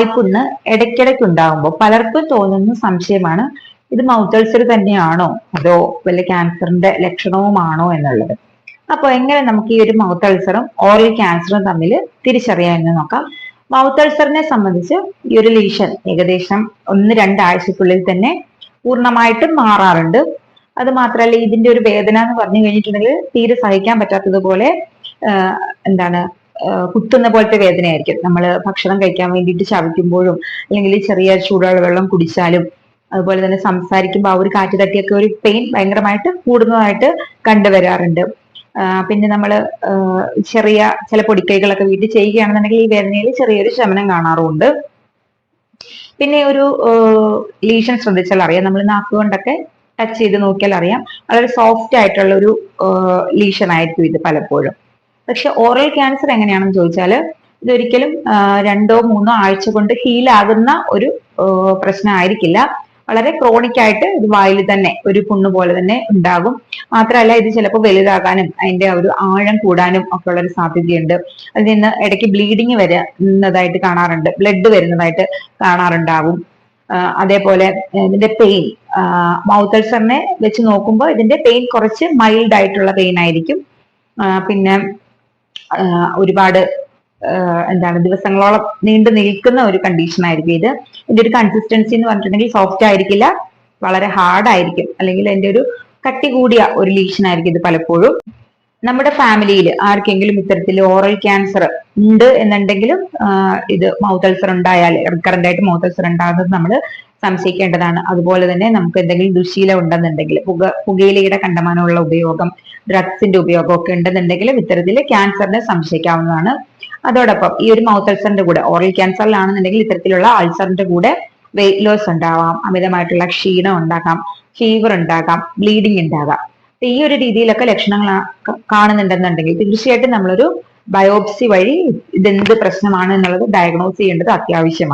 വായ്പുണ്ണ് ഇടയ്ക്കിടയ്ക്ക് ഉണ്ടാകുമ്പോൾ പലർക്കും തോന്നുന്ന സംശയമാണ്, ഇത് മൗത്ത് അൾസർ തന്നെയാണോ അതോ വല്ല ക്യാൻസറിന്റെ ലക്ഷണവുമാണോ എന്നുള്ളത്. അപ്പൊ എങ്ങനെ നമുക്ക് ഈ ഒരു മൗത്ത് അൾസറും ഓറൽ ക്യാൻസറും തമ്മിൽ തിരിച്ചറിയാമെന്ന് നോക്കാം. മൗത്ത് അൾസറിനെ സംബന്ധിച്ച് ഈ ഒരു ലീഷൻ ഏകദേശം 1-2 ആഴ്ചക്കുള്ളിൽ തന്നെ പൂർണ്ണമായിട്ടും മാറാറുണ്ട്. അത് മാത്രമല്ല, ഇതിന്റെ ഒരു വേദന എന്ന് പറഞ്ഞു കഴിഞ്ഞിട്ടുണ്ടെങ്കിൽ തീരെ സഹിക്കാൻ പറ്റാത്തതുപോലെ എന്താണ് കുത്തുന്ന പോലത്തെ വേദനയായിരിക്കും. നമ്മൾ ഭക്ഷണം കഴിക്കാൻ വേണ്ടിയിട്ട് ചവയ്ക്കുമ്പോഴും അല്ലെങ്കിൽ ചെറിയ ചൂടുള്ള വെള്ളം കുടിച്ചാലും അതുപോലെ തന്നെ സംസാരിക്കുമ്പോൾ ആ ഒരു കാറ്റ് തട്ടിയൊക്കെ ഒരു പെയിൻ ഭയങ്കരമായിട്ട് കൂടുന്നതായിട്ട് കണ്ടുവരാറുണ്ട്. പിന്നെ നമ്മൾ ചെറിയ ചില പൊടിക്കൈകളൊക്കെ വീട്ടിൽ ചെയ്യുകയാണെന്നുണ്ടെങ്കിൽ ഈ വേദനയിൽ ചെറിയൊരു ശമനം കാണാറുമുണ്ട്. പിന്നെ ഒരു ലീഷൻ ശ്രദ്ധിച്ചാൽ അറിയാം, നമ്മൾ നാക്കുകൊണ്ടൊക്കെ ടച്ച് ചെയ്ത് നോക്കിയാൽ അറിയാം, വളരെ സോഫ്റ്റ് ആയിട്ടുള്ള ഒരു ലീഷൻ ആയിരിക്കും ഇത് പലപ്പോഴും. പക്ഷെ ഓറൽ ക്യാൻസർ എങ്ങനെയാണെന്ന് ചോദിച്ചാൽ ഇതൊരിക്കലും 2-3 ആഴ്ച കൊണ്ട് ഹീലാകുന്ന ഒരു പ്രശ്നമായിരിക്കില്ല. വളരെ ക്രോണിക് ആയിട്ട് ഇത് വായിൽ തന്നെ ഒരു പുണ്ണ് പോലെ തന്നെ ഉണ്ടാകും. മാത്രമല്ല, ഇത് ചിലപ്പോൾ വലുതാകാനും അതിന്റെ ഒരു ആഴം കൂടാനും ഒക്കെ ഉള്ളൊരു സാധ്യതയുണ്ട്. അതിൽ നിന്ന് ഇടയ്ക്ക് ബ്ലീഡിങ് വരുന്നതായിട്ട് കാണാറുണ്ട്, ബ്ലഡ് വരുന്നതായിട്ട് കാണാറുണ്ടാകും. അതേപോലെ ഇതിന്റെ പെയിൻ, മൗത്ത് അൾസറിനെ വെച്ച് നോക്കുമ്പോൾ ഇതിന്റെ പെയിൻ കുറച്ച് മൈൽഡ് ആയിട്ടുള്ള പെയിൻ ആയിരിക്കും. പിന്നെ ഒരുപാട് ദിവസങ്ങളോളം നീണ്ടു നിൽക്കുന്ന ഒരു കണ്ടീഷൻ ആയിരിക്കും ഇത്. ഇതിന്റെ ഒരു കൺസിസ്റ്റൻസി എന്ന് പറഞ്ഞിട്ടുണ്ടെങ്കിൽ സോഫ്റ്റ് ആയിരിക്കില്ല, വളരെ ഹാർഡ് ആയിരിക്കും, അല്ലെങ്കിൽ അതിന്റെ ഒരു കട്ടി കൂടിയ ഒരു ലീഷൻ ആയിരിക്കും ഇത് പലപ്പോഴും. നമ്മുടെ ഫാമിലിയിൽ ആർക്കെങ്കിലും ഇത്തരത്തിൽ ഓറൽ ക്യാൻസർ ഉണ്ട് എന്നുണ്ടെങ്കിലും ഇത് മൗത്ത് അൾസർ ഉണ്ടായാൽ, റിക്കറന്റ് ആയിട്ട് മൗത്ത് അൾസർ ഉണ്ടാകുന്നത് നമ്മൾ സംശയിക്കേണ്ടതാണ്. അതുപോലെ തന്നെ നമുക്ക് എന്തെങ്കിലും ദുശീലം ഉണ്ടെന്നുണ്ടെങ്കിൽ, പുകയിലയുടെ കണ്ടമാനമുള്ള ഉപയോഗം, ഡ്രഗ്സിന്റെ ഉപയോഗം ഒക്കെ ഉണ്ടെന്നുണ്ടെങ്കിലും ഇത്തരത്തിൽ ക്യാൻസറിനെ സംശയിക്കാവുന്നതാണ്. അതോടൊപ്പം ഈ ഒരു മൗത്ത് അൾസറിന്റെ കൂടെ, ഓറൽ ക്യാൻസറിലാണെന്നുണ്ടെങ്കിൽ ഇത്തരത്തിലുള്ള അൾസറിന്റെ കൂടെ വെയിറ്റ് ലോസ് ഉണ്ടാവാം, അമിതമായിട്ടുള്ള ക്ഷീണം ഉണ്ടാകാം, ഫീവർ ഉണ്ടാകാം, ബ്ലീഡിങ് ഉണ്ടാകാം. ഈ ഒരു രീതിയിലൊക്കെ ലക്ഷണങ്ങൾ കാണുന്നുണ്ടെന്നുണ്ടെങ്കിൽ തീർച്ചയായിട്ടും നമ്മളൊരു ബയോപ്സി വഴി ഇതെന്ത് പ്രശ്നമാണ് എന്നുള്ളത് ഡയഗ്നോസ് ചെയ്യേണ്ടത് അത്യാവശ്യമാണ്.